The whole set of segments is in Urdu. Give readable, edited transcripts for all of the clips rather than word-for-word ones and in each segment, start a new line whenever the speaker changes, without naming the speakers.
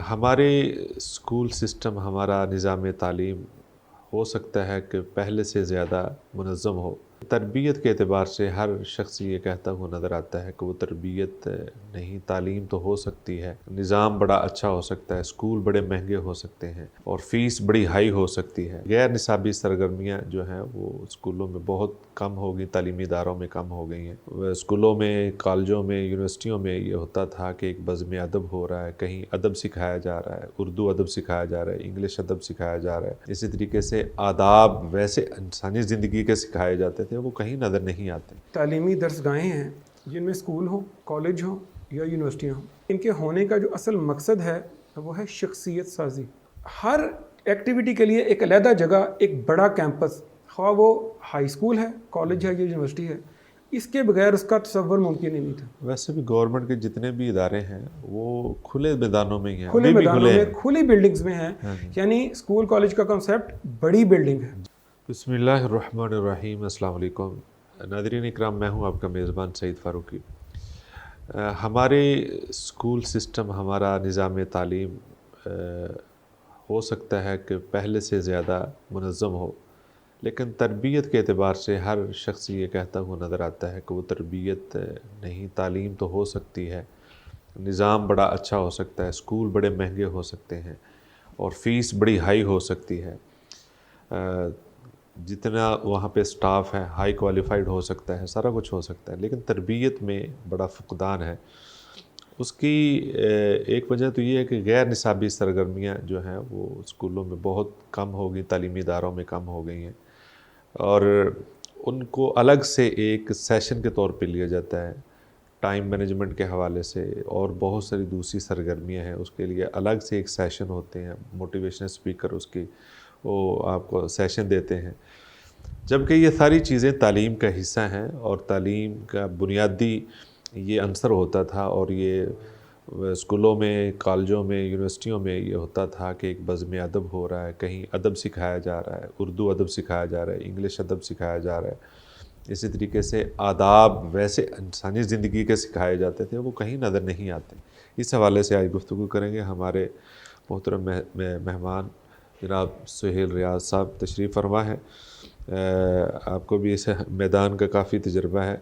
ہمارے اسکول سسٹم ہمارا نظام تعلیم ہو سکتا ہے کہ پہلے سے زیادہ منظم ہو۔ تربیت کے اعتبار سے ہر شخص یہ کہتا ہوا نظر آتا ہے کہ وہ تربیت نہیں، تعلیم تو ہو سکتی ہے، نظام بڑا اچھا ہو سکتا ہے، اسکول بڑے مہنگے ہو سکتے ہیں اور فیس بڑی ہائی ہو سکتی ہے۔ غیر نصابی سرگرمیاں جو ہیں وہ اسکولوں میں بہت کم ہو گئی، تعلیمی اداروں میں کم ہو گئی ہیں۔ اسکولوں میں، کالجوں میں، یونیورسٹیوں میں یہ ہوتا تھا کہ ایک بزم ادب ہو رہا ہے، کہیں ادب سکھایا جا رہا ہے، اردو ادب سکھایا جا رہا ہے، انگلش ادب سکھایا جا رہا ہے۔ اسی طریقے سے آداب ویسے انسانی زندگی کے سکھائے جاتے تھے، وہ کہیں نظر نہیں آتے۔
تعلیمی درسگاہیں ہیں جن میں اسکول ہوں، کالج ہوں یا یونیورسٹیاں ہوں، ان کے ہونے کا جو اصل مقصد ہے وہ ہے شخصیت سازی۔ ہر ایکٹیویٹی کے لیے ایک علیحدہ جگہ، ایک بڑا کیمپس، خواہ وہ ہائی اسکول ہے، کالج ہے یا یونیورسٹی ہے، اس کے بغیر اس کا تصور ممکن ہی نہیں تھا۔
ویسے بھی گورنمنٹ کے جتنے بھی ادارے ہیں وہ کھلے میدانوں میں ہی ہیں،
کھلے
ابھی بھی
میدانوں
کھلے
میں،
ہیں۔
کھلی بلڈنگز میں ہیں، یعنی اسکول کالج کا کنسیپٹ بڑی بلڈنگ ہے۔
بسم اللہ الرحمن الرحیم۔ السلام علیکم ناظرین اکرام، میں ہوں آپ کا میزبان سعید فاروقی۔ ہمارے اسکول سسٹم ہمارا نظام تعلیم ہو سکتا ہے کہ پہلے سے زیادہ منظم ہو، لیکن تربیت کے اعتبار سے ہر شخص یہ کہتا ہوا نظر آتا ہے کہ وہ تربیت نہیں، تعلیم تو ہو سکتی ہے، نظام بڑا اچھا ہو سکتا ہے، اسکول بڑے مہنگے ہو سکتے ہیں اور فیس بڑی ہائی ہو سکتی ہے۔ جتنا وہاں پہ سٹاف ہے ہائی کوالیفائڈ ہو سکتا ہے، سارا کچھ ہو سکتا ہے، لیکن تربیت میں بڑا فقدان ہے۔ اس کی ایک وجہ تو یہ ہے کہ غیر نصابی سرگرمیاں جو ہیں وہ اسکولوں میں بہت کم ہو گئی، تعلیمی اداروں میں کم ہو گئی ہیں، اور ان کو الگ سے ایک سیشن کے طور پہ لیا جاتا ہے، ٹائم مینجمنٹ کے حوالے سے، اور بہت ساری دوسری سرگرمیاں ہیں، اس کے لیے الگ سے ایک سیشن ہوتے ہیں، موٹیویشنل اسپیکر اس کی وہ آپ کو سیشن دیتے ہیں۔ جبکہ یہ ساری چیزیں تعلیم کا حصہ ہیں اور تعلیم کا بنیادی یہ عنصر ہوتا تھا، اور یہ اسکولوں میں، کالجوں میں، یونیورسٹیوں میں یہ ہوتا تھا کہ ایک بزم ادب ہو رہا ہے، کہیں ادب سکھایا جا رہا ہے، اردو ادب سکھایا جا رہا ہے، انگلش ادب سکھایا جا رہا ہے۔ اسی طریقے سے آداب ویسے انسانی زندگی کے سکھائے جاتے تھے، وہ کہیں نظر نہیں آتے۔ اس حوالے سے آج گفتگو کریں گے۔ ہمارے محترم مہمان جناب سہیل ریاض صاحب تشریف فرما ہے، آپ کو بھی اس میدان کا کافی تجربہ ہے۔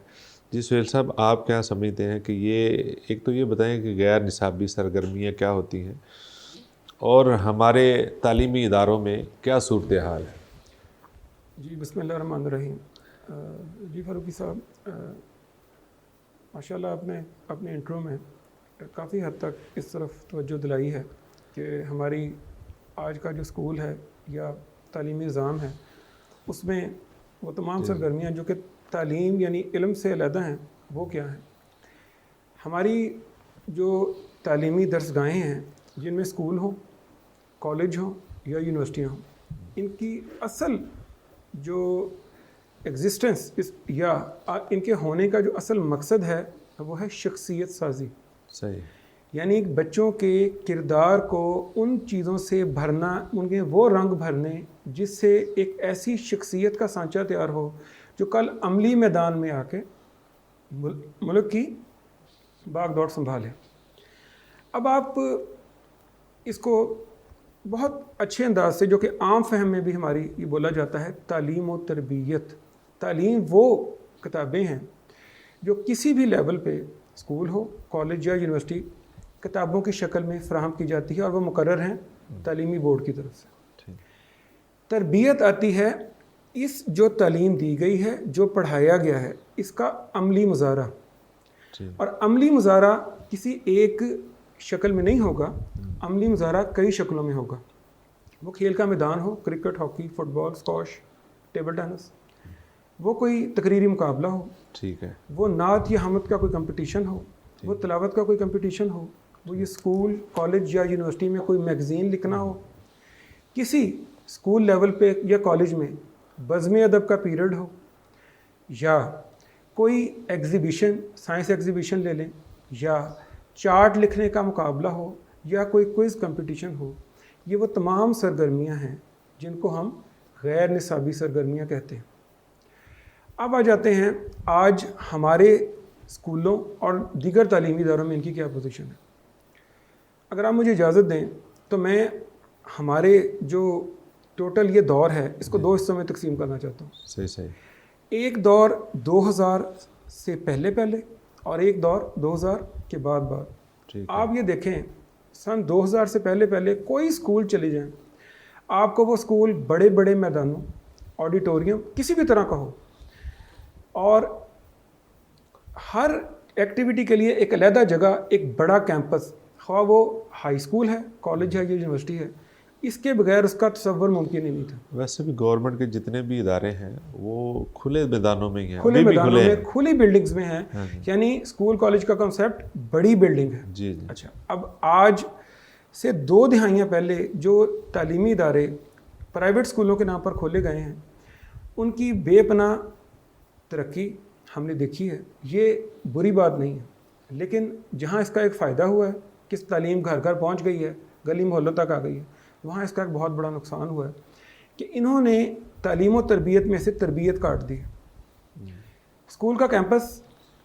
جی سہیل صاحب، آپ کیا سمجھتے ہیں کہ یہ ایک تو یہ بتائیں کہ غیر نصابی سرگرمیاں کیا ہوتی ہیں اور ہمارے تعلیمی اداروں میں کیا صورتحال ہے؟
جی بسم اللہ الرحمن الرحیم۔ جی فاروقی صاحب، ماشاءاللہ آپ نے اپنے انٹرو میں کافی حد تک اس طرف توجہ دلائی ہے کہ ہماری آج کا جو اسکول ہے یا تعلیمی نظام ہے، اس میں وہ تمام سرگرمیاں جو کہ تعلیم یعنی علم سے علیحدہ ہیں، وہ کیا ہیں۔ ہماری جو تعلیمی درسگاہیں ہیں جن میں اسکول ہوں، کالج ہوں یا یونیورسٹیاں ہوں، ان کی اصل جو ایگزسٹنس یا ان کے ہونے کا جو اصل مقصد ہے وہ ہے شخصیت سازی۔
صحیح۔
یعنی بچوں کے کردار کو ان چیزوں سے بھرنا، ان کے وہ رنگ بھرنے جس سے ایک ایسی شخصیت کا سانچہ تیار ہو جو کل عملی میدان میں آ کے ملک کی باغ دوڑ سنبھالے۔ اب آپ اس کو بہت اچھے انداز سے، جو کہ عام فہم میں بھی ہماری یہ بولا جاتا ہے، تعلیم و تربیت۔ تعلیم وہ کتابیں ہیں جو کسی بھی لیول پہ، اسکول ہو، کالج یا یونیورسٹی، کتابوں کی شکل میں فراہم کی جاتی ہے اور وہ مقرر ہیں تعلیمی بورڈ کی طرف سے۔ تربیت آتی ہے اس جو تعلیم دی گئی ہے، جو پڑھایا گیا ہے، اس کا عملی مظاہرہ۔ اور عملی مظاہرہ کسی ایک شکل میں نہیں ہوگا، عملی مظاہرہ کئی شکلوں میں ہوگا۔ وہ کھیل کا میدان ہو، کرکٹ، ہاکی، فٹ بال، اسکواش، ٹیبل ٹینس، وہ کوئی تقریری مقابلہ ہو،
ٹھیک ہے،
وہ نعت یا حمد کا کوئی کمپٹیشن ہو، وہ تلاوت کا کوئی کمپٹیشن ہو، وہ یہ اسکول، کالج یا یونیورسٹی میں کوئی میگزین لکھنا ہو، کسی اسکول لیول پہ یا کالج میں بزم ادب کا پیریڈ ہو، یا کوئی ایگزیبیشن، سائنس ایگزیبیشن لے لیں، یا چارٹ لکھنے کا مقابلہ ہو، یا کوئی کوئز کمپٹیشن ہو، یہ وہ تمام سرگرمیاں ہیں جن کو ہم غیر نصابی سرگرمیاں کہتے ہیں۔ اب آ جاتے ہیں آج ہمارے اسکولوں اور دیگر تعلیمی اداروں میں ان کی کیا پوزیشن ہے۔ اگر آپ مجھے اجازت دیں تو میں ہمارے جو ٹوٹل یہ دور ہے اس کو دو حصوں میں تقسیم کرنا چاہتا ہوں.
صحیح.
ایک دور 2000 سے پہلے اور ایک دور 2000 کے بعد. آپ یہ دیکھیں سن 2000 سے پہلے کوئی اسکول چلے جائیں, آپ کو وہ اسکول بڑے بڑے میدانوں, آڈیٹوریم, کسی بھی طرح کا ہو, اور ہر ایکٹیویٹی کے لیے ایک علیحدہ جگہ, ایک بڑا کیمپس, خواہ وہ ہائی اسکول ہے, کالج ہے یا یونیورسٹی ہے, اس کے بغیر اس کا تصور ممکن ہی نہیں تھا.
ویسے بھی گورنمنٹ کے جتنے بھی ادارے ہیں وہ کھلے میدانوں میں ہی ہیں,
کھلے میدانوں میں, کھلی بلڈنگز میں ہیں. یعنی اسکول کالج کا کنسیپٹ بڑی بلڈنگ ہے.
جی.
اچھا, اب آج سے 2 دہائیاں پہلے جو تعلیمی ادارے پرائیویٹ اسکولوں کے نام پر کھولے گئے ہیں, ان کی بے پناہ ترقی ہم نے دیکھی ہے. یہ بری بات نہیں ہے, لیکن جہاں اس کا ایک فائدہ ہوا ہے کہ تعلیم گھر گھر پہنچ گئی ہے, گلی محلوں تک آ گئی ہے, وہاں اس کا ایک بہت بڑا نقصان ہوا ہے کہ انہوں نے تعلیم و تربیت میں سے تربیت کاٹ دی. اسکول کا کیمپس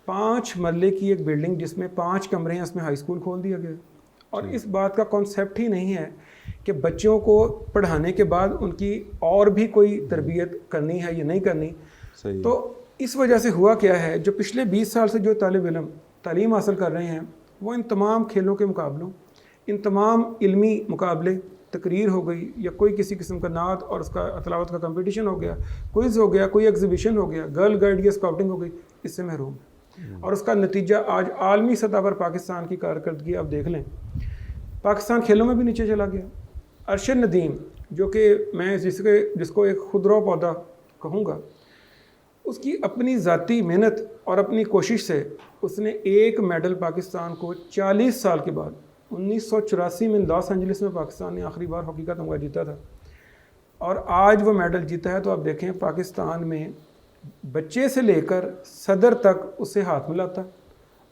5 مرلے کی ایک بلڈنگ جس میں 5 کمرے ہیں, اس میں ہائی اسکول کھول دیا گیا, اور اس بات کا کانسیپٹ ہی نہیں ہے کہ بچوں کو پڑھانے کے بعد ان کی اور بھی کوئی تربیت کرنی ہے یا نہیں کرنی. تو اس وجہ سے ہوا کیا ہے, جو پچھلے 20 سال سے جو طالب علم تعلیم حاصل کر رہے ہیں وہ ان تمام کھیلوں کے مقابلوں, ان تمام علمی مقابلے, تقریر ہو گئی یا کوئی کسی قسم کا نعت اور اس کا تلاوت کا کمپٹیشن ہو گیا, کوئز ہو گیا, کوئی ایگزیبیشن ہو گیا, گرل گائیڈ یا اسکاؤٹنگ ہو گئی, اس سے محروم ہے. اور اس کا نتیجہ آج عالمی سطح پر پاکستان کی کارکردگی آپ دیکھ لیں, پاکستان کھیلوں میں بھی نیچے چلا گیا. ارشد ندیم جو کہ میں جس کو ایک خودرو پودا کہوں گا, اس کی اپنی ذاتی محنت اور اپنی کوشش سے اس نے ایک میڈل پاکستان کو 40 سال کے بعد 1984 میں لاس اینجلس میں پاکستان نے آخری بار ہاکی کا تمغہ جیتا تھا, اور آج وہ میڈل جیتا ہے. تو آپ دیکھیں پاکستان میں بچے سے لے کر صدر تک اس سے ہاتھ ملاتا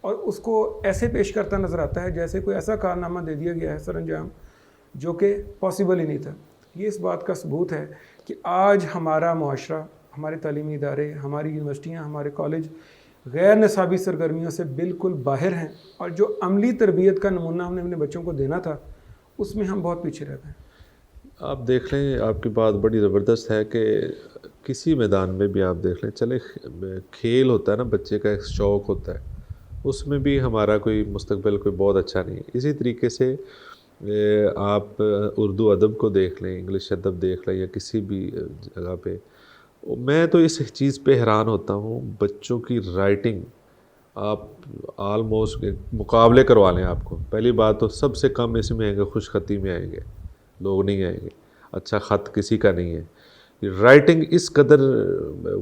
اور اس کو ایسے پیش کرتا نظر آتا ہے جیسے کوئی ایسا کارنامہ دے دیا گیا ہے سر انجام جو کہ پاسبل ہی نہیں تھا. یہ اس بات کا ثبوت ہے کہ آج ہمارا معاشرہ, ہمارے تعلیمی ادارے, ہماری یونیورسٹیاں, ہمارے کالج غیر نصابی سرگرمیوں سے بالکل باہر ہیں, اور جو عملی تربیت کا نمونہ ہم نے اپنے بچوں کو دینا تھا اس میں ہم بہت پیچھے رہ گئے.
آپ دیکھ لیں, آپ کی بات بڑی زبردست ہے کہ کسی میدان میں بھی آپ دیکھ لیں, چلے کھیل ہوتا ہے نا, بچے کا ایک شوق ہوتا ہے, اس میں بھی ہمارا کوئی مستقبل کوئی بہت اچھا نہیں ہے. اسی طریقے سے آپ اردو ادب کو دیکھ لیں, انگلش ادب دیکھ لیں, یا کسی بھی جگہ پہ, میں تو اس چیز پہ حیران ہوتا ہوں, بچوں کی رائٹنگ آپ آلموسٹ مقابلے کروا لیں. آپ کو پہلی بات تو سب سے کم اس میں آئیں گے, خوش خطی میں آئیں گے, لوگ نہیں آئیں گے, اچھا خط کسی کا نہیں ہے. رائٹنگ اس قدر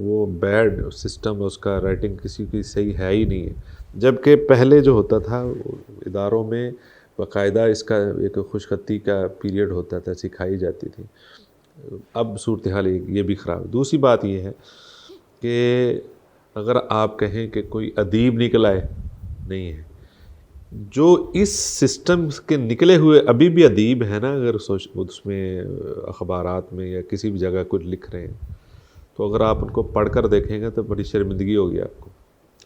وہ بیڈ سسٹم, اس کا رائٹنگ کسی کی صحیح ہے ہی نہیں ہے. جبکہ پہلے جو ہوتا تھا اداروں میں باقاعدہ اس کا ایک خوش خطی کا پیریڈ ہوتا تھا, سکھائی جاتی تھی. اب صورتحال یہ بھی خراب ہے. دوسری بات یہ ہے کہ اگر آپ کہیں کہ کوئی ادیب نکل آئے, نہیں ہے. جو اس سسٹم کے نکلے ہوئے ابھی بھی ادیب ہیں نا, اگر اس میں اخبارات میں یا کسی بھی جگہ کچھ لکھ رہے ہیں, تو اگر آپ ان کو پڑھ کر دیکھیں گے تو بڑی شرمندگی ہوگی آپ کو.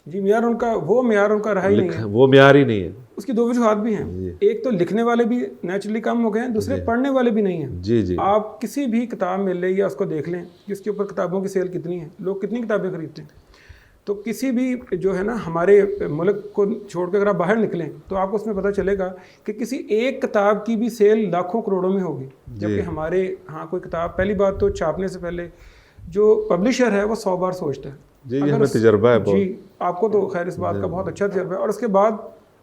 جی, معیار ان کا رہا ہی نہیں ہے,
وہ معیار ہی نہیں ہے.
اس کی 2 وجوہات بھی ہیں. ایک تو لکھنے والے بھی نیچرلی کم ہو گئے ہیں, دوسرے پڑھنے والے بھی نہیں ہیں.
جی.
آپ کسی بھی کتاب میں لیں یا اس کو دیکھ لیں کہ اس کے اوپر کتابوں کی سیل کتنی ہے, لوگ کتنی کتابیں خریدتے ہیں. تو کسی بھی جو ہے نا ہمارے ملک کو چھوڑ کے اگر آپ باہر نکلیں تو آپ کو اس میں پتہ چلے گا کہ کسی ایک کتاب کی بھی سیل لاکھوں کروڑوں میں ہوگی. جبکہ ہمارے ہاں کوئی کتاب, پہلی بات تو چھاپنے سے پہلے جو پبلشر ہے وہ 100 بار سوچتا ہے.
جی, ہمیں تجربہ ہے.
جی, آپ کو تو خیر اس بات کا بہت اچھا تجربہ ہے. اور اس کے بعد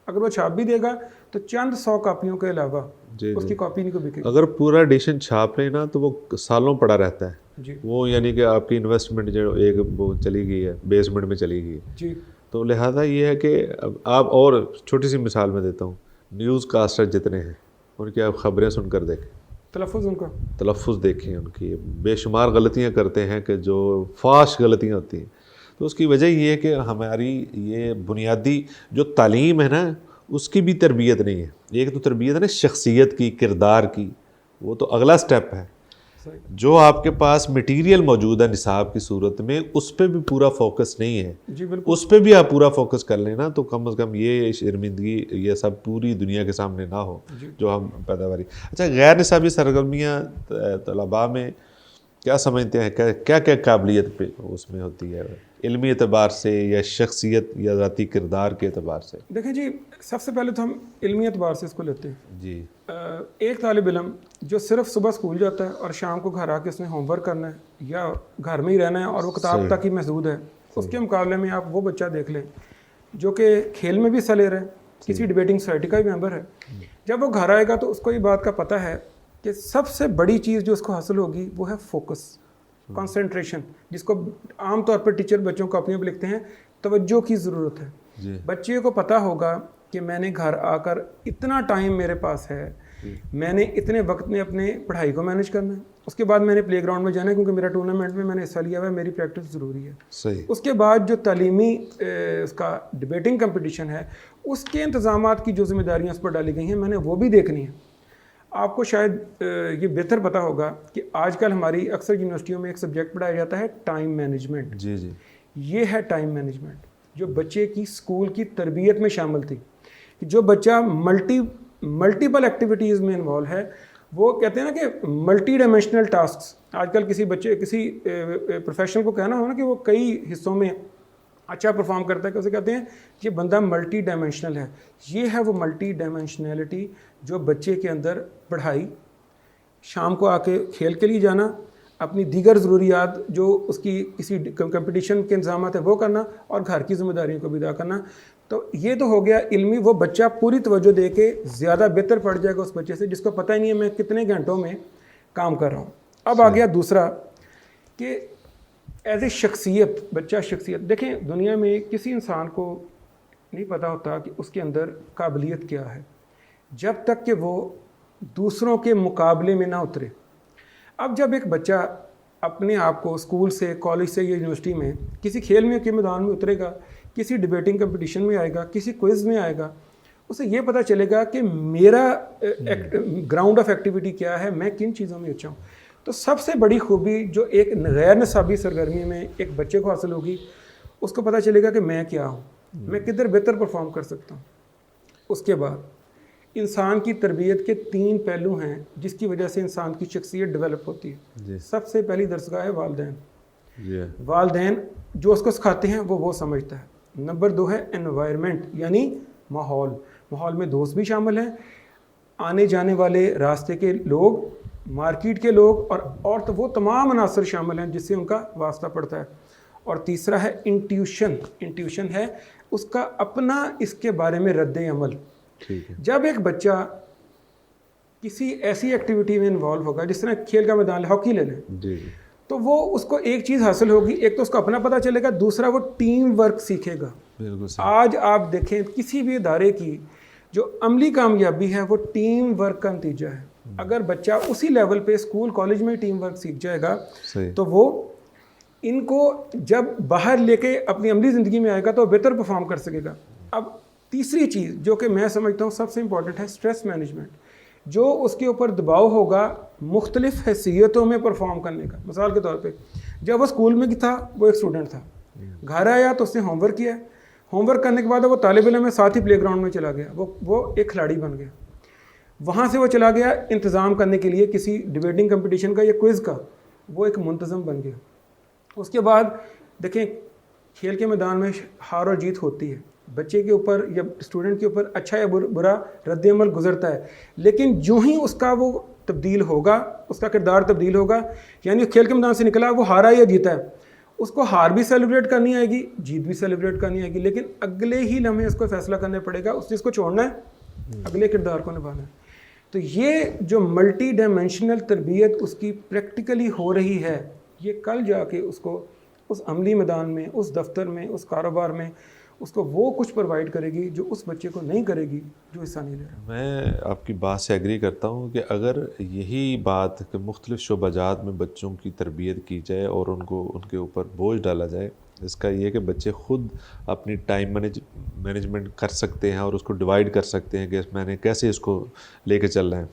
اگر وہ چھاپ بھی دے گا تو چند 100 کاپیوں کے علاوہ اس کی کاپی نہیں کو بکے.
اگر پورا ایڈیشن چھاپ لیں نا تو وہ سالوں پڑا رہتا ہے.
جی,
وہ یعنی کہ آپ کی انویسٹمنٹ جو ایک وہ چلی گئی ہے, بیسمنٹ میں چلی گئی ہے.
جی,
تو لہٰذا یہ ہے کہ آپ, اور چھوٹی سی مثال میں دیتا ہوں, نیوز کاسٹر جتنے ہیں ان کی آپ خبریں سن کر دیکھیں,
تلفظ ان کا
تلفظ دیکھیں, ان کی بے شمار غلطیاں کرتے ہیں کہ جو فاش غلطیاں ہوتی ہیں. تو اس کی وجہ یہ ہے کہ ہماری یہ بنیادی جو تعلیم ہے نا اس کی بھی تربیت نہیں ہے. ایک تو تربیت ہے نا شخصیت کی, کردار کی, وہ تو اگلا سٹیپ ہے. جو آپ کے پاس مٹیریل موجود ہے نصاب کی صورت میں اس پہ بھی پورا فوکس نہیں ہے.
جی بالکل.
اس پہ بھی آپ پورا فوکس کر لیں نا تو کم از کم یہ شرمندگی یہ سب پوری دنیا کے سامنے نہ ہو جو ہم پیداواری. اچھا غیر نصابی سرگرمیاں طلباء میں کیا سمجھتے ہیں کیا کیا قابلیت پہ اس میں ہوتی ہے علمی اعتبار سے یا شخصیت یا ذاتی کردار کے اعتبار سے؟
دیکھیں جی سب سے پہلے تو ہم علمی اعتبار سے اس کو لیتے ہیں.
جی
ایک طالب علم جو صرف صبح اسکول جاتا ہے اور شام کو گھر آ کے اس نے ہوم ورک کرنا ہے یا گھر میں ہی رہنا ہے اور وہ کتاب تک ہی محدود ہے, اس کے مقابلے میں آپ وہ بچہ دیکھ لیں جو کہ کھیل میں بھی حصہ لے رہا ہے, کسی ڈبیٹنگ سوسائٹی کا بھی ممبر ہے. جب وہ گھر آئے گا تو اس کو یہ بات کا پتہ ہے کہ سب سے بڑی چیز جو اس کو حاصل ہوگی وہ ہے فوکس, کنسنٹریشن, جس کو عام طور پر ٹیچر بچوں کو اپنے پہ لکھتے ہیں توجہ کی ضرورت ہے. بچے کو پتہ ہوگا کہ میں نے گھر آ کر اتنا ٹائم میرے پاس ہے, میں نے اتنے وقت میں اپنے پڑھائی کو مینیج کرنا ہے, اس کے بعد میں نے پلے گراؤنڈ میں جانا ہے کیونکہ میرا ٹورنامنٹ میں نے حصہ لیا ہوا ہے, میری پریکٹس ضروری ہے.
صحیح.
اس کے بعد جو تعلیمی اس کا ڈبیٹنگ کمپٹیشن ہے اس کے انتظامات کی جو ذمہ داریاں اس پر ڈالی گئی ہیں میں نے وہ بھی دیکھنی ہے. آپ کو شاید یہ بہتر پتہ ہوگا کہ آج کل ہماری اکثر یونیورسٹیوں میں ایک سبجیکٹ پڑھایا جاتا ہے ٹائم مینجمنٹ.
جی جی
یہ ہے ٹائم مینجمنٹ جو بچے کی اسکول کی تربیت میں شامل تھی. جو بچہ ملٹیپل ایکٹیویٹیز میں انوالو ہے وہ کہتے ہیں نا کہ ملٹی ڈائمینشنل ٹاسکس. آج کل کسی بچے کسی پروفیشنل کو کہنا ہو نا کہ وہ کئی حصوں میں اچھا پرفارم کرتا ہے کہ اسے کہتے ہیں یہ بندہ ملٹی ڈائمینشنل ہے. یہ ہے وہ ملٹی ڈائمینشنلٹی جو بچے کے اندر پڑھائی, شام کو آ کے کھیل کے لیے جانا, اپنی دیگر ضروریات جو اس کی کسی کمپٹیشن کے انتظامات ہیں وہ کرنا اور گھر کی ذمہ داریوں کو بھی ادا کرنا. تو یہ تو ہو گیا علمی, وہ بچہ پوری توجہ دے کے زیادہ بہتر پڑ جائے گا اس بچے سے جس کو پتہ ہی نہیں ہے میں کتنے گھنٹوں میں کام کر رہا ہوں. اب آ گیا دوسرا کہ ایز اے شخصیت, بچہ شخصیت. دیکھیں دنیا میں کسی انسان کو نہیں پتہ ہوتا کہ اس کے اندر قابلیت کیا ہے جب تک کہ وہ دوسروں کے مقابلے میں نہ اترے. اب جب ایک بچہ اپنے آپ کو اسکول سے, کالج سے یا یونیورسٹی میں کسی کھیل میں کے میدان میں اترے گا, کسی ڈبیٹنگ کمپٹیشن میں آئے گا, کسی کوئز میں آئے گا, اسے یہ پتہ چلے گا کہ میرا گراؤنڈ آف ایکٹیویٹی کیا ہے, میں کن چیزوں میں اچھا ہوں. تو سب سے بڑی خوبی جو ایک غیر نصابی سرگرمی میں ایک بچے کو حاصل ہوگی, اس کو پتہ چلے گا کہ میں کیا ہوں, میں کدھر بہتر پرفارم کر سکتا ہوں. اس کے بعد انسان کی تربیت کے 3 پہلو ہیں جس کی وجہ سے انسان کی شخصیت ڈیولپ ہوتی ہے. سب سے پہلی درسگاہ ہے والدین. والدین جو اس کو سکھاتے ہیں وہ سمجھتا ہے. نمبر 2 ہے انوائرمنٹ یعنی ماحول. ماحول میں دوست بھی شامل ہیں, آنے جانے والے راستے کے لوگ, مارکیٹ کے لوگ اور تو وہ تمام عناصر شامل ہیں جس سے ان کا واسطہ پڑتا ہے. اور تیسرا ہے انٹیوشن. انٹیوشن ہے اس کا اپنا اس کے بارے میں رد عمل. جب ایک بچہ کسی ایسی ایکٹیویٹی میں انوالو ہوگا جس طرح کھیل کا میدان ہاکی لے لیں, تو وہ اس کو ایک چیز حاصل ہوگی, ایک تو اس کو اپنا پتہ چلے گا, دوسرا وہ ٹیم ورک سیکھے گا. آج آپ دیکھیں کسی بھی ادارے کی جو عملی کامیابی ہے وہ ٹیم ورک کا نتیجہ ہے. اگر بچہ اسی لیول پہ اسکول کالج میں ٹیم ورک سیکھ جائے گا تو وہ ان کو جب باہر لے کے اپنی عملی زندگی میں آئے گا تو بہتر پرفارم کر سکے گا. اب تیسری چیز جو کہ میں سمجھتا ہوں سب سے امپورٹنٹ ہے اسٹریس مینجمنٹ. جو اس کے اوپر دباؤ ہوگا مختلف حیثیتوں میں پرفارم کرنے کا. مثال کے طور پہ جب وہ اسکول میں تھا وہ ایک اسٹوڈنٹ تھا, گھر آیا تو اس نے ہوم ورک کیا, ہوم ورک کرنے کے بعد وہ طالب علم میں ساتھ ہی پلے گراؤنڈ میں چلا گیا, وہ ایک کھلاڑی بن گیا. وہاں سے وہ چلا گیا انتظام کرنے کے لیے کسی ڈبیٹنگ کمپٹیشن کا یا کوئز کا, وہ ایک منتظم بن گیا. اس کے بعد دیکھیں کھیل کے میدان میں ہار اور جیت ہوتی ہے, بچے کے اوپر یا اسٹوڈنٹ کے اوپر اچھا یا برا رد عمل گزرتا ہے, لیکن جو ہی اس کا وہ تبدیل ہوگا, اس کا کردار تبدیل ہوگا, یعنی کھیل کے میدان سے نکلا وہ ہارا یا جیتا ہے, اس کو ہار بھی سیلیبریٹ کرنی آئے گی, جیت بھی سیلیبریٹ کرنی آئے گی, لیکن اگلے ہی لمحے اس کو فیصلہ کرنا پڑے گا اس چیز کو چھوڑنا ہے, اگلے کردار کو نبھانا ہے. تو یہ جو ملٹی ڈائمینشنل تربیت اس کی پریکٹیکلی ہو رہی ہے, یہ کل جا کے اس کو اس عملی میدان میں, اس دفتر میں, اس کاروبار میں اس کو وہ کچھ پرووائڈ کرے گی جو اس بچے کو نہیں کرے گی جو حصہ نہیں لے رہا.
میں آپ کی بات سے ایگری کرتا ہوں کہ اگر یہی بات کہ مختلف شعبہ جات میں بچوں کی تربیت کی جائے اور ان کے اوپر بوجھ ڈالا جائے, اس کا یہ کہ بچے خود اپنی ٹائم مینجمنٹ کر سکتے ہیں اور اس کو ڈیوائیڈ کر سکتے ہیں کہ میں نے کیسے اس کو لے کے چلنا ہے.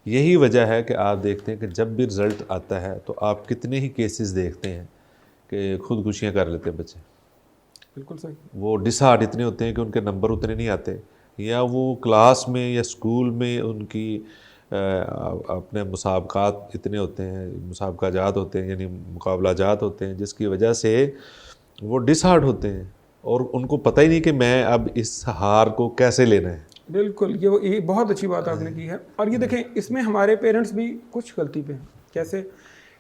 یہی وجہ ہے کہ آپ دیکھتے ہیں کہ جب بھی رزلٹ آتا ہے تو آپ کتنے ہی کیسز دیکھتے ہیں کہ خودکشیاں کر لیتے ہیں بچے.
بالکل صحیح.
وہ ڈس ہارٹ اتنے ہوتے ہیں کہ ان کے نمبر اتنے نہیں آتے, یا وہ کلاس میں یا اسکول میں ان کی اپنے مسابقات اتنے ہوتے ہیں, مسابقہ جات ہوتے ہیں, یعنی مقابلہ جات ہوتے ہیں, جس کی وجہ سے وہ ڈس ہارٹ ہوتے ہیں اور ان کو پتہ ہی نہیں کہ میں اب اس ہار کو کیسے لینا ہے.
بالکل, یہ بہت اچھی بات آپ نے کی ہے. اور یہ دیکھیں اس میں ہمارے پیرنٹس بھی کچھ غلطی پہ ہیں. کیسے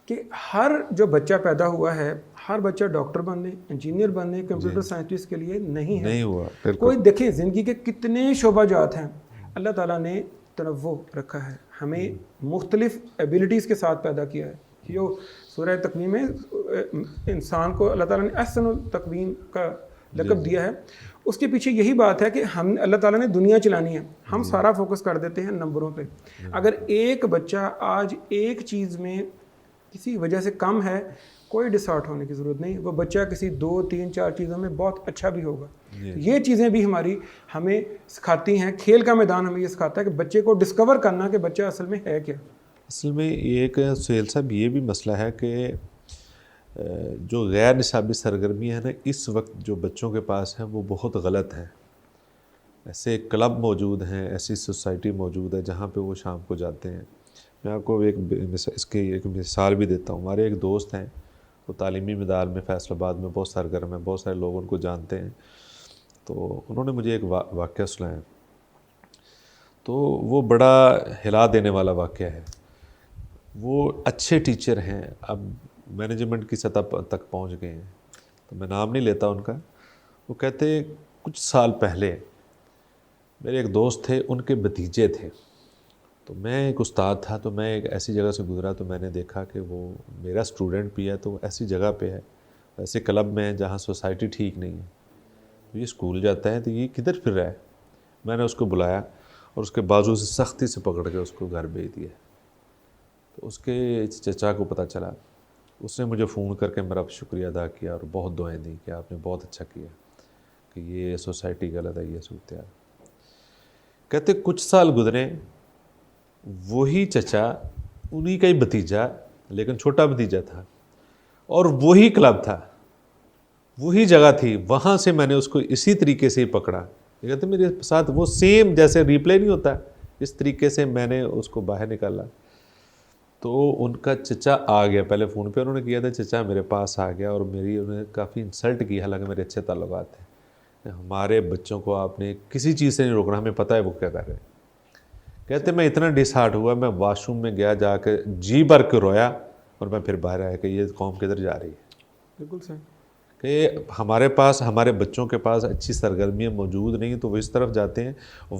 کہ ہر جو بچہ پیدا ہوا ہے, ہر بچہ ڈاکٹر بننے, انجینئر بننے, کمپیوٹر سائنٹسٹ کے لیے نہیں ہے.
نہیں ہوا.
کوئی دیکھیں زندگی کے کتنے شعبہ جات ہیں, اللہ تعالیٰ نے تنوع رکھا ہے, ہمیں مختلف ایبیلٹیز کے ساتھ پیدا کیا ہے. جو سورہ تکوین میں انسان کو اللہ تعالیٰ نے احسن التقویم کا لقب دیا ہے, اس کے پیچھے یہی بات ہے کہ ہم اللہ تعالیٰ نے دنیا چلانی ہے, ہم سارا فوکس کر دیتے ہیں نمبروں پہ. اگر ایک بچہ آج ایک چیز میں کسی وجہ سے کم ہے, کوئی ڈسارٹ ہونے کی ضرورت نہیں, وہ بچہ کسی 2 3 4 چیزوں میں بہت اچھا بھی ہوگا. یہ چیزیں بھی ہمیں سکھاتی ہیں, کھیل کا میدان ہمیں یہ سکھاتا ہے کہ بچے کو ڈسکور کرنا کہ بچہ اصل میں ہے کیا.
اصل میں ایک سہیل صاحب یہ بھی مسئلہ ہے کہ جو غیر نصابی سرگرمیاں ہیں نا اس وقت جو بچوں کے پاس ہیں وہ بہت غلط ہیں. ایسے کلب موجود ہیں, ایسی سوسائٹی موجود ہے جہاں پہ وہ شام کو جاتے ہیں. میں آپ کو اس کی ایک مثال بھی دیتا ہوں. ہمارے ایک دوست ہیں, وہ تعلیمی میدان میں فیصل آباد میں بہت سرگرم ہیں, بہت سارے لوگ ان کو جانتے ہیں. تو انہوں نے مجھے ایک واقعہ سنایا, تو وہ بڑا ہلا دینے والا واقعہ ہے. وہ اچھے ٹیچر ہیں, اب مینجمنٹ کی سطح تک پہنچ گئے ہیں, تو میں نام نہیں لیتا ان کا. وہ کہتے کچھ سال پہلے میرے ایک دوست تھے, ان کے بھتیجے تھے. تو میں ایک استاد تھا, تو میں ایک ایسی جگہ سے گزرا تو میں نے دیکھا کہ وہ میرا اسٹوڈنٹ بھی ہے, تو وہ ایسی جگہ پہ ہے, ایسے کلب میں ہے جہاں سوسائٹی ٹھیک نہیں ہے. تو یہ اسکول جاتا ہے تو یہ کدھر پھر رہا ہے. میں نے اس کو بلایا اور اس کے بازو سے سختی سے پکڑ کے اس کو گھر بھیج دیا. تو اس کے چچا کو پتہ چلا, اس نے مجھے فون کر کے میرا شکریہ ادا کیا اور بہت دعائیں دیں کہ آپ نے بہت اچھا کیا کہ یہ سوسائٹی غلط ہے, یہ صورتحال. کہتے کچھ سال گزرے, وہی چچا انہی کا ہی بھتیجا, لیکن چھوٹا بھتیجا تھا, اور وہی کلب تھا, وہی جگہ تھی, وہاں سے میں نے اس کو اسی طریقے سے ہی پکڑا. یہ کہتے میرے ساتھ وہ سیم جیسے ریپلے نہیں ہوتا, اس طریقے سے میں نے اس کو باہر نکالا. تو ان کا چچا آ گیا, پہلے فون پہ انہوں نے کیا تھا, چچا میرے پاس آ گیا اور انہوں نے کافی انسلٹ کی, حالانکہ میرے اچھے تعلقات ہیں. ہمارے بچوں کو آپ نے کسی چیز سے نہیں روکنا, ہمیں پتہ ہے وہ کیا کر رہے ہیں. کہتے میں اتنا ڈس ہارٹ ہوا, میں واش روم میں گیا, جا کے جی بھر کے رویا, اور میں پھر باہر آیا کہ یہ قوم کدھر جا رہی ہے.
بالکل صحیح
کہ ہمارے بچوں کے پاس اچھی سرگرمیاں موجود نہیں, تو وہ اس طرف جاتے ہیں.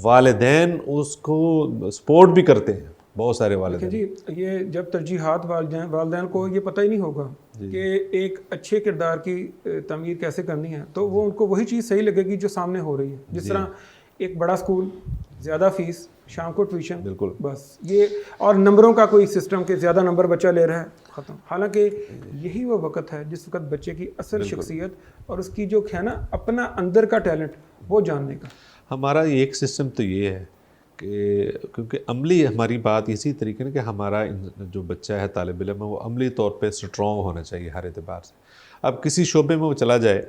والدین اس کو سپورٹ بھی کرتے ہیں, بہت سارے والدین.
جی یہ جب ترجیحات والدین کو یہ پتہ ہی نہیں ہوگا کہ ایک اچھے کردار کی تعمیر کیسے کرنی ہے, تو وہ ان کو وہی چیز صحیح لگے گی جو سامنے ہو رہی ہے. جس طرح ایک بڑا اسکول, زیادہ فیس, شام کو ٹیوشن,
بالکل
بس یہ, اور نمبروں کا کوئی سسٹم کہ زیادہ نمبر بچہ لے رہا ہے, ختم. حالانکہ یہی وہ وقت ہے جس وقت بچے کی اصل شخصیت اور اس کی جو ہے نا اپنا اندر کا ٹیلنٹ وہ جاننے کا.
ہمارا ایک سسٹم تو یہ ہے کہ کیونکہ عملی ہماری بات اسی طریقے کہ ہمارا جو بچہ ہے طالب علم ہے, وہ عملی طور پہ سٹرونگ ہونا چاہیے ہر اعتبار سے. اب کسی شعبے میں وہ چلا جائے,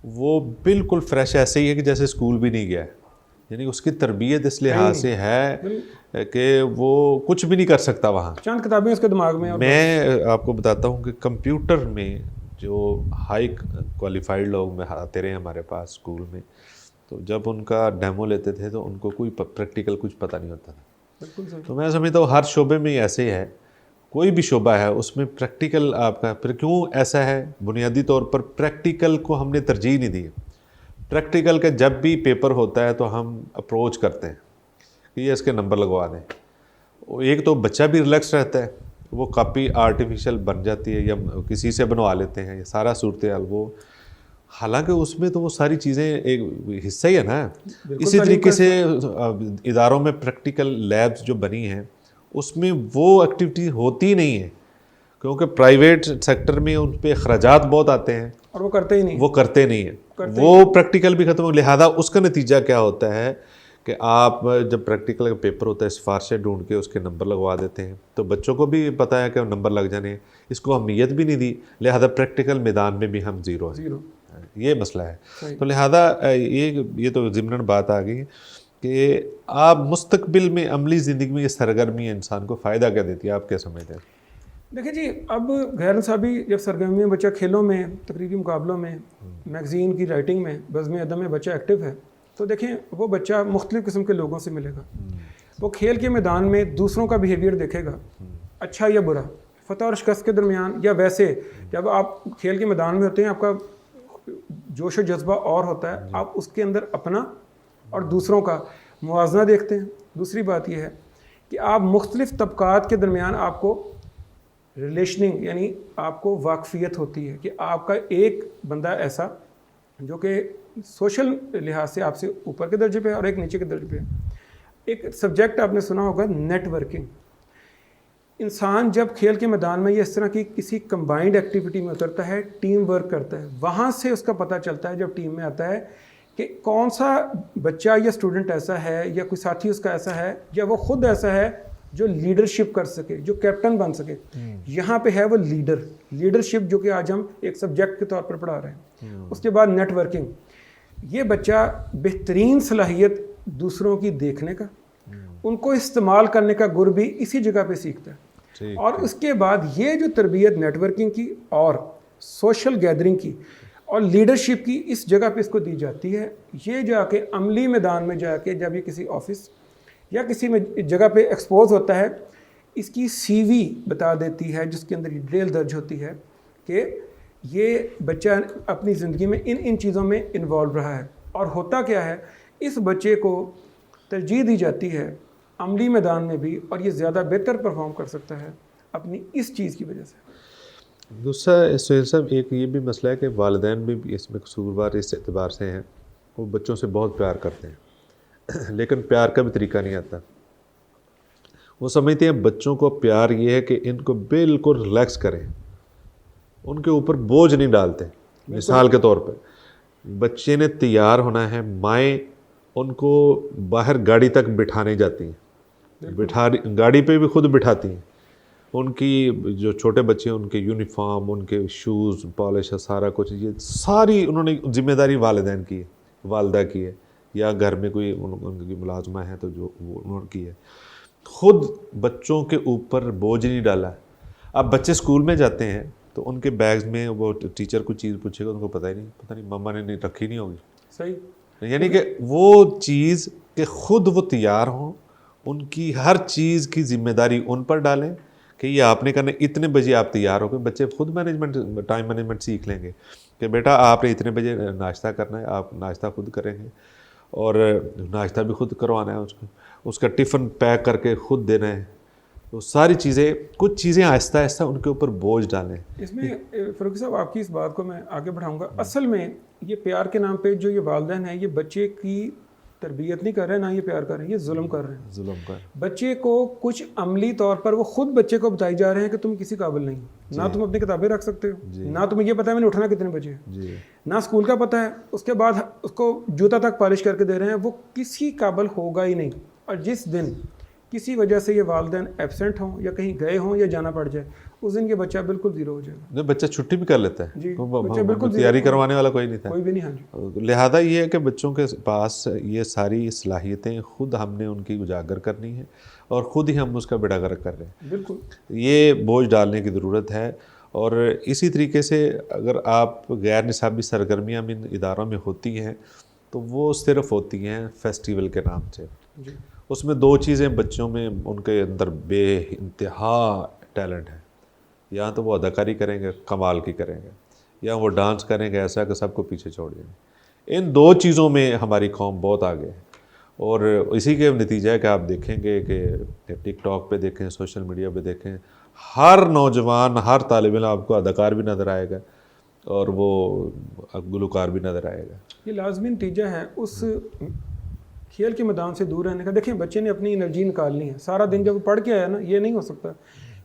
وہ بالکل فریش ایسے ہی ہے کہ جیسے اسکول بھی نہیں گیا ہے. یعنی اس کی تربیت اس لحاظ سے ہے کہ وہ کچھ بھی نہیں کر سکتا وہاں,
چند کتابیں اس کے دماغ میں.
میں آپ کو بتاتا ہوں کہ کمپیوٹر میں جو ہائی کوالیفائڈ لوگ میں آتے رہے ہمارے پاس اسکول میں, تو جب ان کا ڈیمو لیتے تھے تو ان کو کوئی پریکٹیکل کچھ پتہ نہیں ہوتا تھا. تو میں سمجھتا ہوں ہر شعبے میں ایسے ہی ہے, کوئی بھی شعبہ ہے اس میں پریکٹیکل آپ کا. پھر کیوں ایسا ہے؟ بنیادی طور پر پریکٹیکل کو ہم نے ترجیح نہیں دی. پریکٹیکل کا جب بھی پیپر ہوتا ہے تو ہم اپروچ کرتے ہیں کہ یہ اس کے نمبر لگوا دیں. ایک تو بچہ بھی ریلیکس رہتا ہے, وہ کاپی آرٹیفیشیل بن جاتی ہے یا کسی سے بنوا لیتے ہیں, یہ سارا صورتحال وہ, حالانکہ اس میں تو وہ ساری چیزیں ایک حصہ ہی ہے نا. اسی طریقے سے اداروں میں پریکٹیکل لیبس جو بنی ہیں اس میں وہ ایکٹیویٹی ہوتی نہیں ہے, کیونکہ پرائیویٹ سیکٹر میں ان پہ اخراجات بہت آتے ہیں
اور وہ کرتے ہی نہیں,
وہ کرتے نہیں ہیں, وہ پریکٹیکل بھی ختم ہو. لہذا اس کا نتیجہ کیا ہوتا ہے کہ آپ جب پریکٹیکل کا پیپر ہوتا ہے سفارشیں ڈھونڈ کے اس کے نمبر لگوا دیتے ہیں، تو بچوں کو بھی پتہ ہے کہ نمبر لگ جانے ہیں، اس کو اہمیت بھی نہیں دی، لہذا پریکٹیکل میدان میں بھی ہم زیرو ہیں، یہ مسئلہ ہے۔ تو لہذا یہ تو ضمناً بات آ گئی کہ آپ مستقبل میں عملی زندگی میں یہ سرگرمی انسان کو فائدہ کیا دیتی ہے، آپ کیا سمجھتے ہیں؟
دیکھیں جی، اب غیر نصابی جب سرگرمیوں میں بچہ کھیلوں میں، تقریری مقابلوں میں، میگزین کی رائٹنگ میں، بزم ادب میں بچہ ایکٹیو ہے، تو دیکھیں وہ بچہ مختلف قسم کے لوگوں سے ملے گا، وہ کھیل کے میدان میں دوسروں کا بیہیویئر دیکھے گا، اچھا یا برا، فتح اور شکست کے درمیان، یا ویسے جب آپ کھیل کے میدان میں ہوتے ہیں آپ کا جوش و جذبہ اور ہوتا ہے، آپ اس کے اندر اپنا اور دوسروں کا موازنہ دیکھتے ہیں۔ دوسری بات یہ ہے کہ آپ مختلف طبقات کے درمیان آپ کو ریلیشننگ، یعنی آپ کو واقفیت ہوتی ہے کہ آپ کا ایک بندہ ایسا جو کہ سوشل لحاظ سے آپ سے اوپر کے درجے پہ ہے اور ایک نیچے کے درجے پہ ہے۔ ایک سبجیکٹ آپ نے سنا ہوگا، نیٹ ورکنگ۔ انسان جب کھیل کے میدان میں یا اس طرح کی کسی کمبائنڈ ایکٹیویٹی میں اترتا ہے، ٹیم ورک کرتا ہے، وہاں سے اس کا پتہ چلتا ہے جب ٹیم میں آتا ہے کہ کون سا بچہ یا اسٹوڈنٹ ایسا ہے یا کوئی ساتھی اس کا ایسا ہے یا وہ خود ایسا ہے جو لیڈرشپ کر سکے، جو کیپٹن بن سکے۔ یہاں پہ ہے وہ لیڈرشپ جو کہ آج ہم ایک سبجیکٹ کے طور پر پڑھا رہے ہیں۔ اس کے بعد نیٹ ورکنگ، یہ بچہ بہترین صلاحیت دوسروں کی دیکھنے کا، ان کو استعمال کرنے کا گر بھی اسی جگہ پہ سیکھتا ہے۔ اور اس کے بعد یہ جو تربیت نیٹ ورکنگ کی اور سوشل گیدرنگ کی اور لیڈرشپ کی اس جگہ پہ اس کو دی جاتی ہے، یہ جا کے عملی میدان میں جا کے جب یہ کسی آفس یا کسی میں جگہ پہ ایکسپوز ہوتا ہے، اس کی سی وی بتا دیتی ہے جس کے اندر یہ ڈیٹیل درج ہوتی ہے کہ یہ بچہ اپنی زندگی میں ان چیزوں میں انوالو رہا ہے۔ اور ہوتا کیا ہے، اس بچے کو ترجیح دی جاتی ہے عملی میدان میں بھی، اور یہ زیادہ بہتر پرفارم کر سکتا ہے اپنی اس چیز کی وجہ سے۔
دوسرا سہیل صاحب، ایک یہ بھی مسئلہ ہے کہ والدین بھی اس میں قصوروار اس اعتبار سے ہیں، وہ بچوں سے بہت پیار کرتے ہیں لیکن پیار کا بھی طریقہ نہیں آتا۔ وہ سمجھتے ہیں بچوں کو پیار یہ ہے کہ ان کو بالکل ریلیکس کریں، ان کے اوپر بوجھ نہیں ڈالتے۔ مثال کے طور پہ بچے نے تیار ہونا ہے، مائیں ان کو باہر گاڑی تک بٹھانے جاتی ہیں، گاڑی پہ بھی خود بٹھاتی ہیں، ان کی جو چھوٹے بچے ہیں ان کے یونیفارم، ان کے شوز پالش، سارا کچھ، یہ ساری انہوں نے ذمہ داری والدین کی ہے، والدہ کی ہے، یا گھر میں کوئی ان کی ملازمہ ہے تو جو وہ انہوں نے کی ہے، خود بچوں کے اوپر بوجھ نہیں ڈالا۔ اب بچے اسکول میں جاتے ہیں تو ان کے بیگز میں وہ ٹیچر کوئی چیز پوچھے گا، ان کو پتہ نہیں مما نے نہیں رکھی نہیں ہوگی،
صحیح،
یعنی کہ وہ چیز کہ خود وہ تیار ہوں، ان کی ہر چیز کی ذمہ داری ان پر ڈالیں کہ یہ آپ نے کرنا، اتنے بجے آپ تیار ہو گئے، بچے خود ٹائم مینجمنٹ سیکھ لیں گے کہ بیٹا آپ نے اتنے بجے ناشتہ کرنا ہے، آپ ناشتہ خود کریں گے، اور ناشتہ بھی خود کروانا ہے، اس کا ٹفن پیک کر کے خود دینا ہے، تو ساری چیزیں، کچھ چیزیں آہستہ آہستہ ان کے اوپر بوجھ ڈالیں۔
اس میں فاروقی صاحب آپ کی اس بات کو میں آگے بڑھاؤں گا۔ اصل میں یہ پیار کے نام پہ جو یہ والدین ہیں، یہ بچے کی تربیت نہیں کر رہے، نہ یہ پیار کر رہے ہیں، یہ ظلم کر رہے ہیں۔
ظلم کر
بچے کو کچھ عملی طور پر وہ خود بچے کو بتائی جا رہے ہیں کہ تم کسی قابل نہیں، نہ تم اپنی کتابیں رکھ سکتے ہو، نہ تمہیں یہ پتہ ہے میں نے اٹھنا کتنے بجے ہے، نہ اسکول کا پتہ ہے، اس کے بعد اس کو جوتا تک پالش کر کے دے رہے ہیں، وہ کسی قابل ہوگا ہی نہیں۔ اور جس دن کسی وجہ سے یہ والدین ایبسنٹ ہوں یا کہیں گئے ہوں یا جانا پڑ جائے، اس دن یہ بچہ بالکل زیرو ہو جائے گا۔
بچہ چھٹی بھی کر لیتا ہے،
جی، بچہ بالکل
تیاری کروانے والا کوئی نہیں تھا،
کوئی بھی نہیں۔ ہاں جی،
لہذا یہ ہے کہ بچوں کے پاس یہ ساری صلاحیتیں خود ہم نے ان کی اجاگر کرنی ہے، اور خود ہی ہم اس کا بیڑا غرق کر رہے ہیں،
بالکل
یہ بوجھ ڈالنے کی ضرورت ہے۔ اور اسی طریقے سے اگر آپ غیر نصابی سرگرمیاں ان اداروں میں ہوتی ہیں تو وہ صرف ہوتی ہیں فیسٹیول کے نام سے،
جی،
اس میں دو چیزیں بچوں میں ان کے اندر بے انتہا ٹیلنٹ ہے، یا تو وہ اداکاری کریں گے کمال کی کریں گے، یا وہ ڈانس کریں گے ایسا کہ سب کو پیچھے چھوڑ دیں گے۔ ان دو چیزوں میں ہماری قوم بہت آگے ہے، اور اسی کے نتیجہ ہے کہ آپ دیکھیں گے کہ ٹک ٹاک پہ دیکھیں، سوشل میڈیا پہ دیکھیں، ہر نوجوان، ہر طالب علم آپ کو اداکار بھی نظر آئے گا اور وہ گلوکار بھی نظر آئے گا۔
یہ لازمی نتیجہ ہے اس کھیل کے میدان سے دور رہنے کا۔ دیکھیں بچے نے اپنی انرجی نکالنی ہے، سارا دن جب وہ پڑھ کے آیا نا، یہ نہیں ہو سکتا